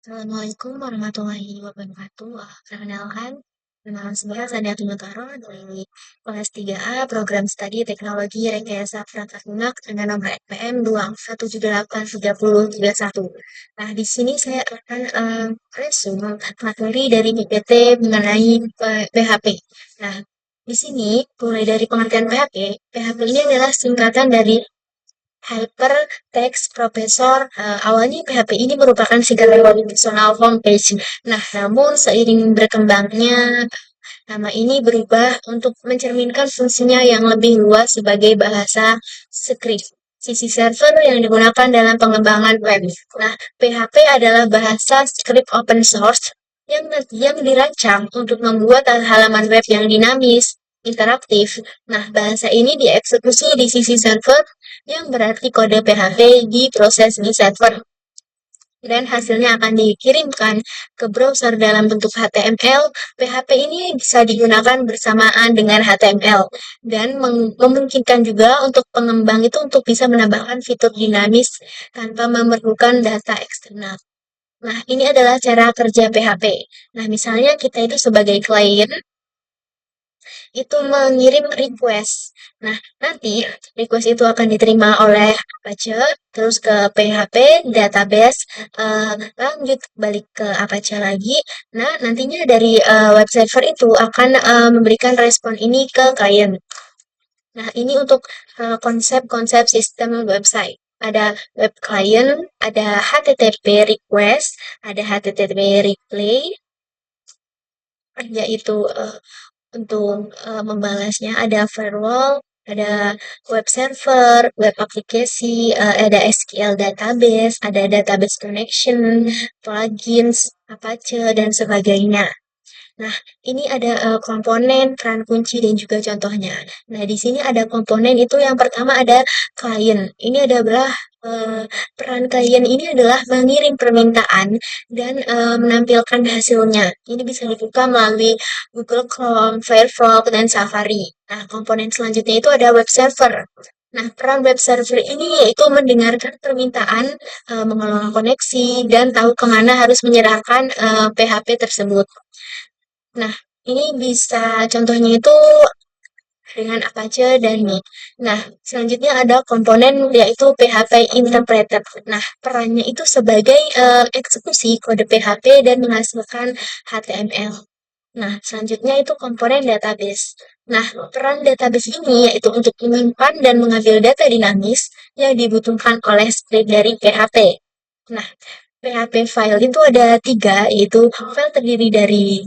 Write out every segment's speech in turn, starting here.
Assalamualaikum warahmatullahi wabarakatuh. Perkenalkan, nama saya Sania Tunutaro dari kelas 3A Program Studi Teknologi Rekayasa Perangkat Lunak dengan nomor NPM 2178331. Nah, di sini saya akan resume materi dari PPT mengenai PHP. Nah, di sini mulai dari pengertian PHP. PHP ini adalah singkatan dari Hypertext Processor. Awalnya PHP ini merupakan single personal homepage. Nah, namun seiring berkembangnya nama ini berubah untuk mencerminkan fungsinya yang lebih luas sebagai bahasa script. Sisi server yang digunakan dalam pengembangan web. Nah, PHP adalah bahasa script open source yang dirancang untuk membuat halaman web yang dinamis, interaktif. Nah, bahasa ini dieksekusi di sisi server yang berarti kode PHP diproses di server dan hasilnya akan dikirimkan ke browser dalam bentuk HTML. PHP ini bisa digunakan bersamaan dengan HTML dan memungkinkan juga untuk pengembang itu untuk bisa menambahkan fitur dinamis tanpa memerlukan data eksternal. Nah, ini adalah cara kerja PHP. Nah, misalnya kita itu sebagai klien itu mengirim request. Nah, nanti request itu akan diterima oleh Apache, terus ke PHP, database, lanjut balik ke Apache lagi. Nah, nantinya dari web server itu akan memberikan respon ini ke klien. Nah, ini untuk konsep-konsep sistem website. Ada web client, ada HTTP request, ada HTTP replay, yaitu untuk membalasnya ada firewall, ada web server, web aplikasi, ada SQL database, ada database connection, plugins, Apache, dan sebagainya. Nah, ini ada komponen, peran kunci, dan juga contohnya. Nah, di sini ada komponen itu yang pertama ada klien. Ini adalah peran klien ini adalah mengirim permintaan dan menampilkan hasilnya. Ini bisa dibuka melalui Google Chrome, Firefox, dan Safari. Nah, komponen selanjutnya itu ada web server. Nah, peran web server ini yaitu mendengarkan permintaan, mengelola koneksi, dan tahu kemana harus menyerahkan PHP tersebut. Nah, ini bisa contohnya itu dengan Apache dan Node. Nah, selanjutnya ada komponen yaitu PHP interpreter. Nah, perannya itu sebagai eksekusi kode PHP dan menghasilkan HTML. Nah, selanjutnya itu komponen database. Nah, peran database ini yaitu untuk menyimpan dan mengambil data dinamis yang dibutuhkan oleh script dari PHP. Nah, PHP file itu ada tiga, yaitu file terdiri dari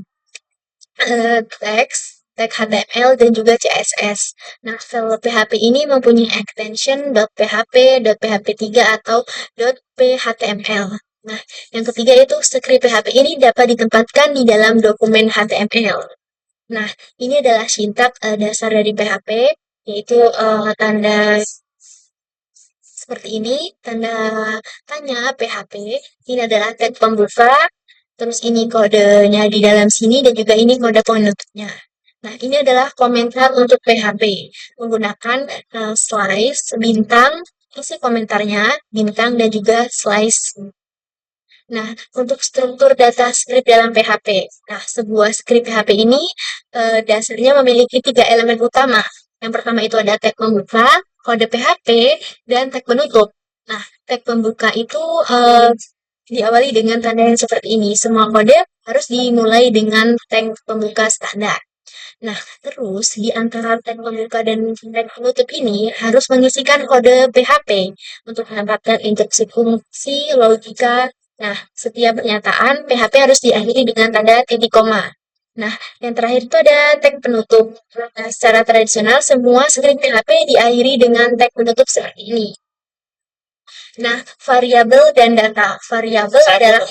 teks, tag HTML, dan juga CSS. Nah, file PHP ini mempunyai extension .php, .php3, atau .phtml. Nah, yang ketiga itu script PHP ini dapat ditempatkan di dalam dokumen HTML. Nah, ini adalah sintak dasar dari PHP, yaitu tanda seperti ini, tanda tanya PHP. Ini adalah tag pembuka, terus ini kodenya di dalam sini, dan juga ini kode penutupnya. Nah, ini adalah komentar untuk PHP menggunakan slice, bintang, isi komentarnya, bintang, dan juga slice. Nah, untuk struktur data script dalam PHP. Nah, sebuah script PHP ini dasarnya memiliki tiga elemen utama. Yang pertama itu ada tag pembuka, kode PHP, dan tag penutup. Nah, tag pembuka itu diawali dengan tanda yang seperti ini. Semua kode harus dimulai dengan tag pembuka standar. Nah, terus di antara tag pembuka dan tag penutup ini harus mengisikan kode PHP untuk mendapatkan instruksi fungsi, logika. Nah, setiap pernyataan PHP harus diakhiri dengan tanda titik koma. Nah, yang terakhir itu ada tag penutup. Nah, secara tradisional semua script PHP diakhiri dengan tag penutup seperti ini. Nah, variabel dan data. Variabel adalah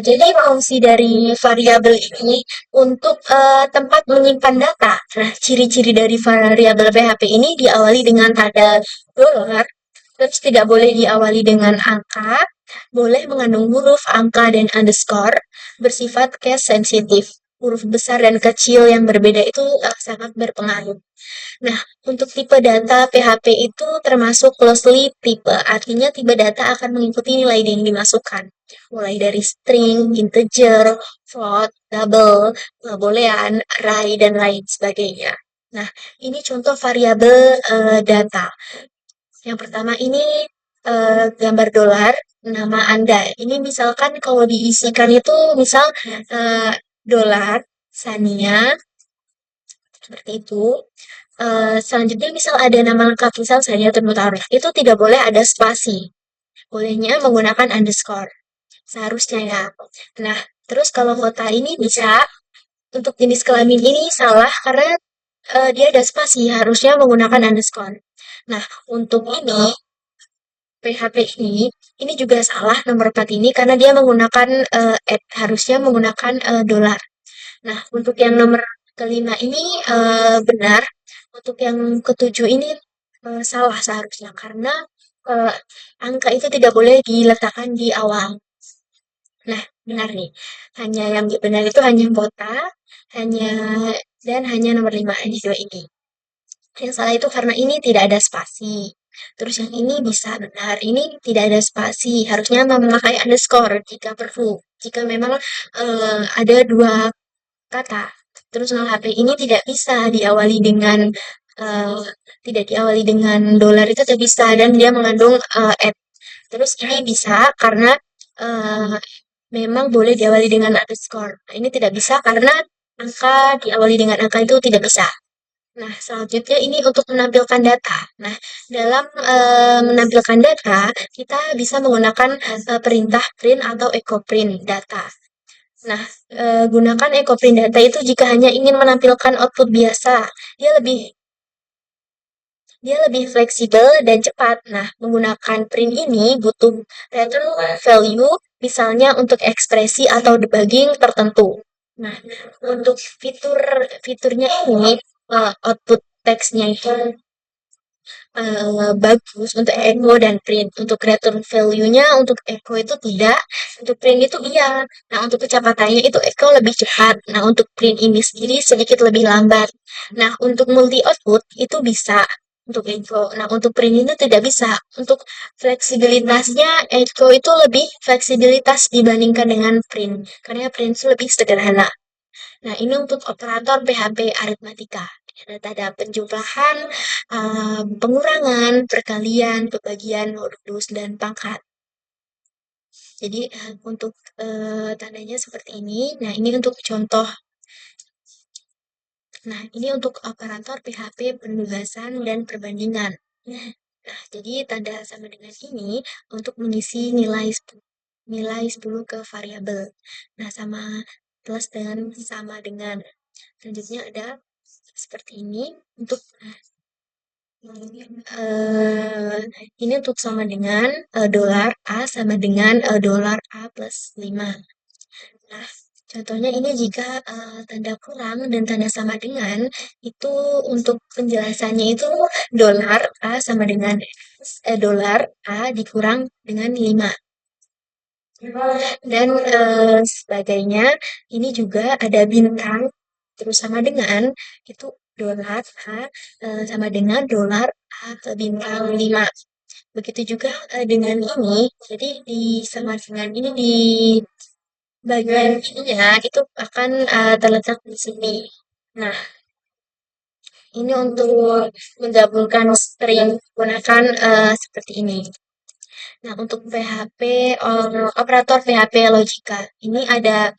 jadi fungsi dari variabel ini untuk tempat menyimpan data. Nah, ciri-ciri dari variabel PHP ini diawali dengan tanda $, terus tidak boleh diawali dengan angka, boleh mengandung huruf, angka, dan underscore, bersifat case sensitif. Huruf besar dan kecil yang berbeda itu sangat berpengaruh. Nah, untuk tipe data PHP itu termasuk closely type, artinya tipe data akan mengikuti nilai yang dimasukkan. mulai dari string, integer, float, double, boolean, array, dan lain sebagainya. Nah, ini contoh variabel data. Yang pertama ini gambar dolar, nama Anda. Ini misalkan kalau diisikan itu misal dolar, Sania, seperti itu. Selanjutnya misal ada nama lengkap, misal Sania Turnutaroh. Itu tidak boleh ada spasi. Bolehnya menggunakan underscore. Seharusnya ya. Nah, terus kalau kota ini bisa, untuk jenis kelamin ini salah karena dia ada spasi, harusnya menggunakan underscore. Nah, untuk ini, PHP ini juga salah nomor 4 ini karena dia menggunakan harusnya menggunakan dolar. Nah, untuk yang nomor kelima ini benar, untuk yang ketujuh ini salah seharusnya karena eh, angka itu tidak boleh diletakkan di awal. Nah, benar nih. Hanya yang benar itu hanya kota, hanya dan hanya nomor 5 di dua ini. Yang salah itu karena ini tidak ada spasi. Terus yang ini bisa benar, ini tidak ada spasi. Harusnya memakai underscore jika perlu. Jika memang ada dua kata. Terus nol HP ini tidak bisa diawali dengan eh, tidak diawali dengan dolar itu tidak bisa dan dia mengandung at. Terus ini bisa karena eh, memang boleh diawali dengan underscore. Nah, ini tidak bisa karena angka diawali dengan angka itu tidak bisa. Nah, selanjutnya ini untuk menampilkan data. Nah, dalam menampilkan data, kita bisa menggunakan perintah print atau echo print data. Nah, gunakan echo print data itu jika hanya ingin menampilkan output biasa. Dia lebih dia lebih fleksibel dan cepat. Nah, menggunakan print ini butuh return value, misalnya untuk ekspresi atau debugging tertentu. Nah, untuk fiturnya ini, output teksnya itu bagus untuk echo dan print. Untuk return value-nya untuk echo itu tidak, untuk print itu iya. Nah, untuk kecepatannya itu echo lebih cepat. Nah, untuk print ini sendiri sedikit lebih lambat. Nah, untuk multi output itu bisa untuk echo. Nah, untuk print ini tidak bisa. Untuk fleksibilitasnya echo itu lebih fleksibilitas dibandingkan dengan print. Karena print itu lebih sederhana. Nah, ini untuk operator PHP aritmatika. Ada tanda penjumlahan, pengurangan, perkalian, pembagian, modulus, dan pangkat. Jadi, untuk tandanya seperti ini. Nah, ini untuk contoh. Nah, ini untuk operator PHP penugasan dan perbandingan. Nah, jadi tanda sama dengan ini untuk mengisi nilai 10 ke variabel. Nah, sama plus dengan sama dengan. Selanjutnya ada seperti ini untuk ini untuk sama dengan dolar A sama dengan dolar A plus 5. Nah, contohnya ini jika tanda kurang dan tanda sama dengan itu untuk penjelasannya itu dolar A sama dengan dolar A dikurang dengan 5. Dan sebagainya. Ini juga ada bintang terus sama dengan itu dolar A sama dengan dolar A ke bintang 5. Begitu juga dengan ini. Jadi di sama dengan ini di bagian ininya itu akan terletak di sini. Nah, ini untuk menggabungkan string menggunakan seperti ini. Nah, untuk PHP, operator PHP logika, ini ada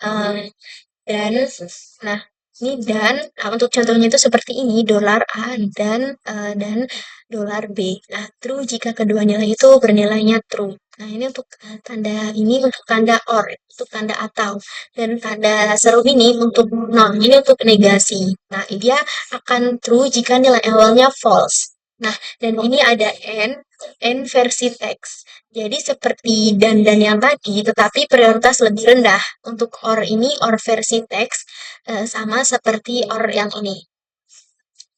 dan, nah, ini nah, untuk contohnya itu seperti ini, dolar A dan dolar B. Nah, true jika kedua nilai itu bernilainya true. Nah, ini untuk tanda ini untuk tanda or, untuk tanda atau. Dan tanda seru ini untuk non, ini untuk negasi. Nah, dia akan true jika nilai awalnya false. Nah, dan ini ada n versi teks. Jadi seperti dan yang tadi, tetapi prioritas lebih rendah. Untuk or ini, or versi teks, sama seperti or yang ini.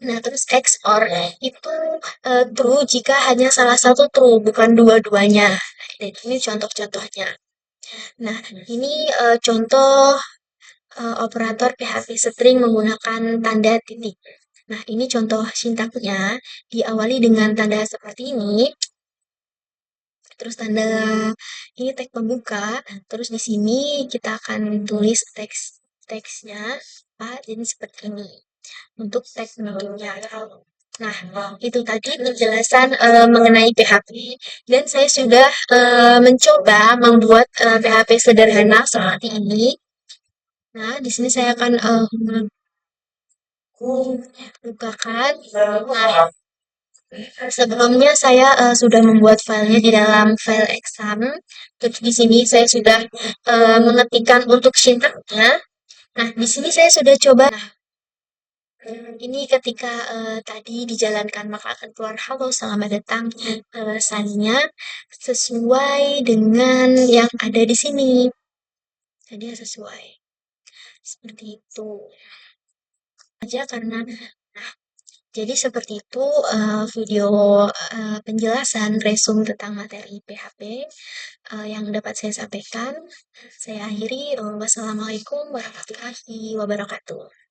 Nah, terus XOR itu true jika hanya salah satu true, bukan dua-duanya. Dan ini contoh-contohnya. Nah, ini contoh operator PHP string menggunakan tanda titik. Nah, ini contoh sintaknya diawali dengan tanda seperti ini. terus tanda ini tag pembuka, terus di sini kita akan tulis teksnya apa, jadi seperti ini untuk tag penutupnya. Nah, itu tadi penjelasan mengenai PHP dan saya sudah mencoba membuat PHP sederhana seperti ini. Nah, di sini saya akan bukakan. Nah, sebelumnya saya sudah membuat filenya di dalam file exam. Terus di sini saya sudah mengetikkan untuk sintaksnya. Nah, di sini saya sudah coba. Nah, ini ketika tadi dijalankan maka akan keluar halo selamat datang saninya sesuai dengan yang ada di sini. Jadi sesuai seperti itu aja karena jadi seperti itu video penjelasan resume tentang materi PHP yang dapat saya sampaikan. Saya akhiri, wassalamualaikum warahmatullahi wabarakatuh.